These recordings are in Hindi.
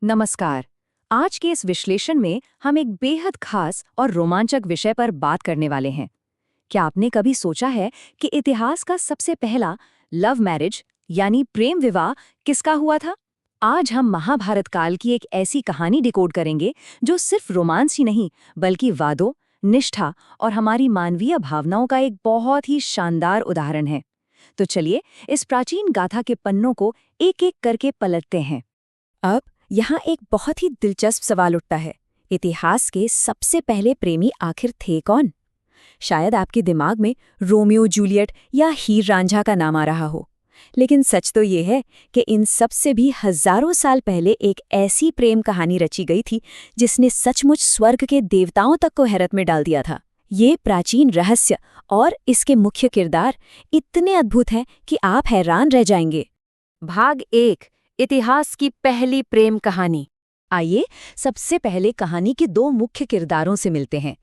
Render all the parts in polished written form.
नमस्कार। आज के इस विश्लेषण में हम एक बेहद खास और रोमांचक विषय पर बात करने वाले हैं। क्या आपने कभी सोचा है कि इतिहास का सबसे पहला लव मैरिज यानी प्रेम विवाह किसका हुआ था? आज हम महाभारत काल की एक ऐसी कहानी डिकोड करेंगे जो सिर्फ रोमांस ही नहीं बल्कि वादों, निष्ठा और हमारी मानवीय भावनाओं का एक बहुत ही शानदार उदाहरण है। तो चलिए इस प्राचीन गाथा के पन्नों को एक-एक करके पलटते हैं। अब यहाँ एक बहुत ही दिलचस्प सवाल उठता है, इतिहास के सबसे पहले प्रेमी आखिर थे कौन? शायद आपके दिमाग में रोमियो जूलियट या हीर रांझा का नाम आ रहा हो, लेकिन सच तो ये है कि इन सब से भी हजारों साल पहले एक ऐसी प्रेम कहानी रची गई थी जिसने सचमुच स्वर्ग के देवताओं तक को हैरत में डाल दिया था। ये प्राचीन रहस्य और इसके मुख्य किरदार इतने अद्भुत हैं कि आप हैरान रह जाएंगे। भाग 1, इतिहास की पहली प्रेम कहानी। आइए सबसे पहले कहानी के दो मुख्य किरदारों से मिलते हैं।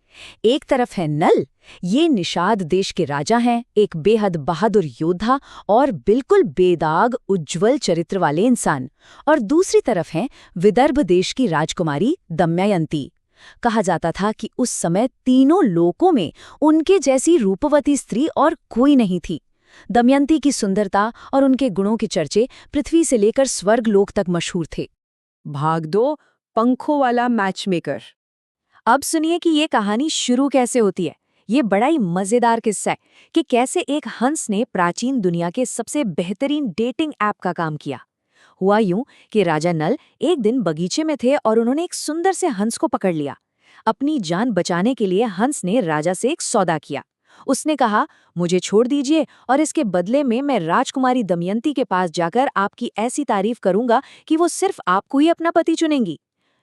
एक तरफ है नल, ये निषाद देश के राजा हैं, एक बेहद बहादुर योद्धा और बिल्कुल बेदाग उज्ज्वल चरित्र वाले इंसान। और दूसरी तरफ है विदर्भ देश की राजकुमारी दमयंती। कहा जाता था कि उस समय तीनों लोकों में उनके जैसी रूपवती स्त्री और कोई नहीं थी। दमयंती की सुंदरता और उनके गुणों के चर्चे पृथ्वी से लेकर स्वर्गलोक तक मशहूर थे। भाग 2, पंखों वाला मैचमेकर। अब सुनिए कि ये कहानी शुरू कैसे होती है। ये बड़ा ही मजेदार किस्सा है कि कैसे एक हंस ने प्राचीन दुनिया के सबसे बेहतरीन डेटिंग ऐप का काम किया। हुआ यूं कि राजा नल एक दिन बगीचे में थे और उन्होंने एक सुंदर से हंस को पकड़ लिया। अपनी जान बचाने के लिए हंस ने राजा से एक सौदा किया। उसने कहा, मुझे छोड़ दीजिए और इसके बदले में मैं राजकुमारी दमयंती के पास जाकर आपकी ऐसी तारीफ करूंगा कि वो सिर्फ आपको ही अपना पति चुनेंगी।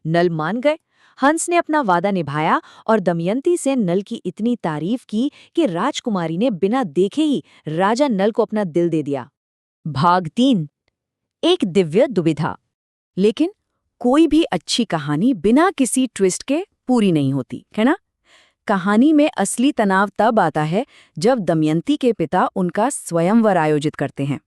नल मान गए। हंस ने अपना वादा निभाया और दमयंती से नल की इतनी तारीफ की कि राजकुमारी ने बिना देखे ही राजा नल को अपना दिल दे दिया। भाग 3, एक दिव्य दुविधा। लेकिन कोई भी अच्छी कहानी बिना किसी ट्विस्ट के पूरी नहीं होती, है ना? कहानी में असली तनाव तब आता है जब दमयंती के पिता उनका स्वयंवर आयोजित करते हैं।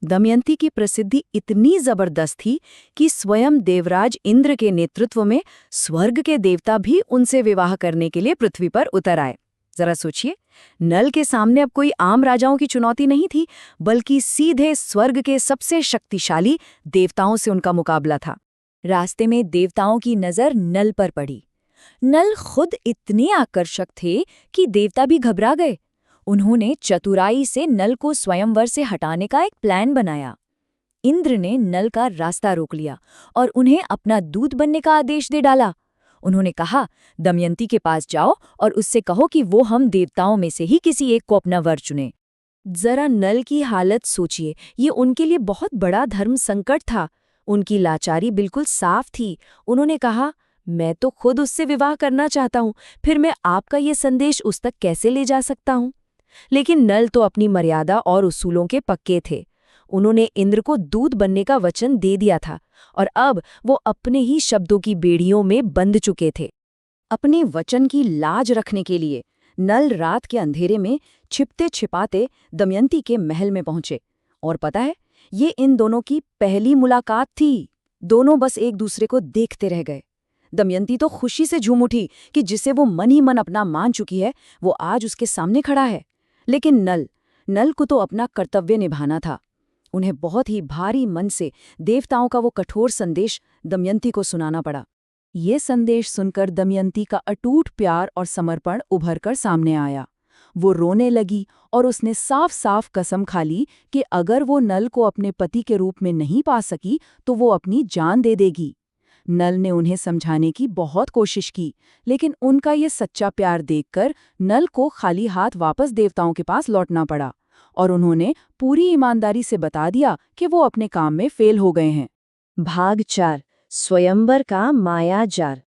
दमयंती की प्रसिद्धि इतनी जबरदस्त थी कि स्वयं देवराज इंद्र के नेतृत्व में स्वर्ग के देवता भी उनसे विवाह करने के लिए पृथ्वी पर उतर आए। जरा सोचिए, नल के सामने अब कोई आम राजाओं की चुनौती नहीं थी, बल्कि सीधे स्वर्ग के सबसे शक्तिशाली देवताओं से उनका मुकाबला था। रास्ते में देवताओं की नजर नल पर पड़ी। नल खुद इतने आकर्षक थे कि देवता भी घबरा गए। उन्होंने चतुराई से नल को स्वयंवर से हटाने का एक प्लान बनाया। इंद्र ने नल का रास्ता रोक लिया और उन्हें अपना दूत बनने का आदेश दे डाला। उन्होंने कहा, दमयंती के पास जाओ और उससे कहो कि वो हम देवताओं में से ही किसी एक को अपना वर चुने। जरा नल की हालत सोचिए, ये उनके लिए बहुत बड़ा धर्म संकट था। उनकी लाचारी बिल्कुल साफ थी। उन्होंने कहा, मैं तो खुद उससे विवाह करना चाहता हूँ, फिर मैं आपका ये संदेश उस तक कैसे ले जा सकता हूँ? लेकिन नल तो अपनी मर्यादा और उसूलों के पक्के थे। उन्होंने इंद्र को दूत बनने का वचन दे दिया था और अब वो अपने ही शब्दों की बेड़ियों में बंध चुके थे। अपने वचन की लाज रखने के लिए नल रात के अंधेरे में छिपते छिपाते दमयंती के महल में पहुंचे। और पता है, ये इन दोनों की पहली मुलाकात थी। दोनों बस एक दूसरे को देखते रह गए। दमयंती तो खुशी से झूम उठी कि जिसे वो मन ही मन अपना मान चुकी है, वो आज उसके सामने खड़ा है। लेकिन नल को तो अपना कर्तव्य निभाना था। उन्हें बहुत ही भारी मन से देवताओं का वो कठोर संदेश दमयंती को सुनाना पड़ा। ये संदेश सुनकर दमयंती का अटूट प्यार और समर्पण उभर कर सामने आया। वो रोने लगी और उसने साफ साफ कसम खा ली कि अगर वो नल को अपने पति के रूप में नहीं पा सकी तो वो अपनी जान दे देगी। नल ने उन्हें समझाने की बहुत कोशिश की, लेकिन उनका ये सच्चा प्यार देखकर नल को खाली हाथ वापस देवताओं के पास लौटना पड़ा और उन्होंने पूरी ईमानदारी से बता दिया कि वो अपने काम में फेल हो गए हैं। भाग 4, स्वयंवर का मायाजाल।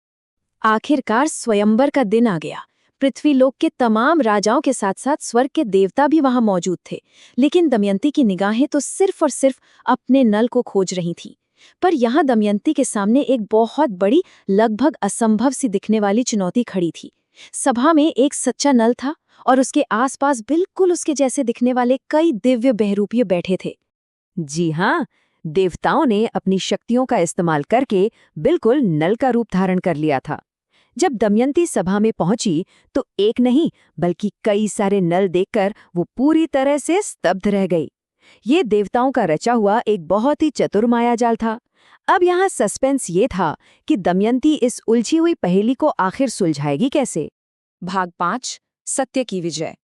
आखिरकार स्वयंवर का दिन आ गया। पृथ्वीलोक के तमाम राजाओं के साथ साथ स्वर्ग के देवता भी वहां मौजूद थे, लेकिन दमयंती की निगाहें तो सिर्फ और सिर्फ अपने नल को खोज रही थीं। पर यहाँ दमयंती के सामने एक बहुत बड़ी, लगभग असंभव सी दिखने वाली चुनौती खड़ी थी। सभा में एक सच्चा नल था और उसके आसपास बिल्कुल उसके जैसे दिखने वाले कई दिव्य बहरूपिये बैठे थे। जी हाँ, देवताओं ने अपनी शक्तियों का इस्तेमाल करके बिल्कुल नल का रूप धारण कर लिया था। जब दमयंती सभा में पहुंची तो एक नहीं बल्कि कई सारे नल देखकर वो पूरी तरह से स्तब्ध रह गई। ये देवताओं का रचा हुआ एक बहुत ही चतुर मायाजाल था। अब यहाँ सस्पेंस ये था कि दमयंती इस उलझी हुई पहेली को आखिर सुलझाएगी कैसे। भाग 5 सत्य की विजय।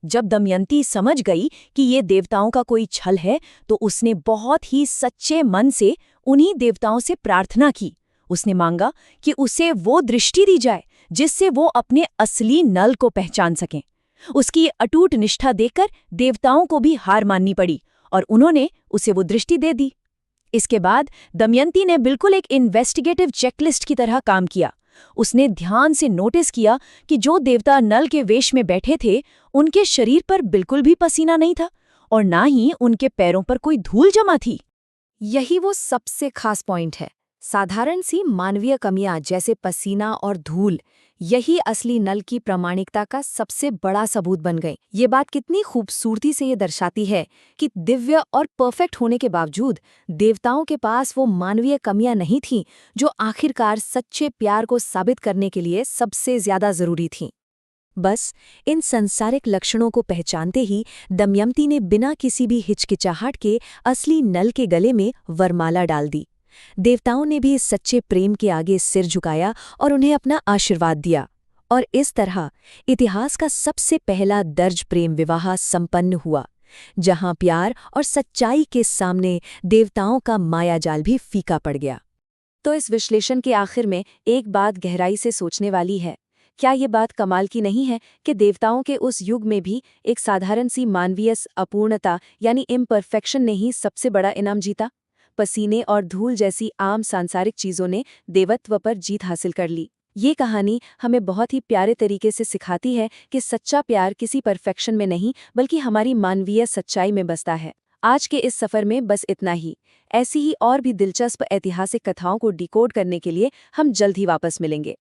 जब दमयंती समझ गई कि ये देवताओं का कोई छल है तो उसने बहुत ही सच्चे मन से उन्हीं देवताओं से प्रार्थना की। उसने मांगा कि उसे वो दृष्टि दी जाए जिससे वो अपने असली नल को पहचान सकें। उसकी ये अटूट निष्ठा देखकर देवताओं को भी हार माननी पड़ी और उन्होंने उसे वो दृष्टि दे दी। इसके बाद दमयंती ने बिल्कुल एक इन्वेस्टिगेटिव चेकलिस्ट की तरह काम किया। उसने ध्यान से नोटिस किया कि जो देवता नल के वेश में बैठे थे उनके शरीर पर बिल्कुल भी पसीना नहीं था और ना ही उनके पैरों पर कोई धूल जमा थी। यही वो सबसे खास पॉइंट है। साधारण सी मानवीय कमियां जैसे पसीना और धूल, यही असली नल की प्रामाणिकता का सबसे बड़ा सबूत बन गई। ये बात कितनी खूबसूरती से ये दर्शाती है कि दिव्य और परफेक्ट होने के बावजूद देवताओं के पास वो मानवीय कमियां नहीं थीं जो आखिरकार सच्चे प्यार को साबित करने के लिए सबसे ज्यादा जरूरी थीं। बस इन संसारिक लक्षणों को पहचानते ही दमयंती ने बिना किसी भी हिचकिचाहट के असली नल के गले में वरमाला डाल दी। देवताओं ने भी इस सच्चे प्रेम के आगे सिर झुकाया और उन्हें अपना आशीर्वाद दिया, और इस तरह इतिहास का सबसे पहला दर्ज प्रेम विवाह संपन्न हुआ, जहां प्यार और सच्चाई के सामने देवताओं का मायाजाल भी फीका पड़ गया। तो इस विश्लेषण के आखिर में एक बात गहराई से सोचने वाली है। क्या ये बात कमाल की नहीं है कि देवताओं के उस युग में भी एक साधारण सी मानवीय अपूर्णता यानी इम्परफेक्शन ने ही सबसे बड़ा इनाम जीता। पसीने और धूल जैसी आम सांसारिक चीजों ने देवत्व पर जीत हासिल कर ली। ये कहानी हमें बहुत ही प्यारे तरीके से सिखाती है कि सच्चा प्यार किसी परफेक्शन में नहीं बल्कि हमारी मानवीय सच्चाई में बसता है। आज के इस सफर में बस इतना ही। ऐसी ही और भी दिलचस्प ऐतिहासिक कथाओं को डिकोड करने के लिए हम जल्द ही वापस मिलेंगे।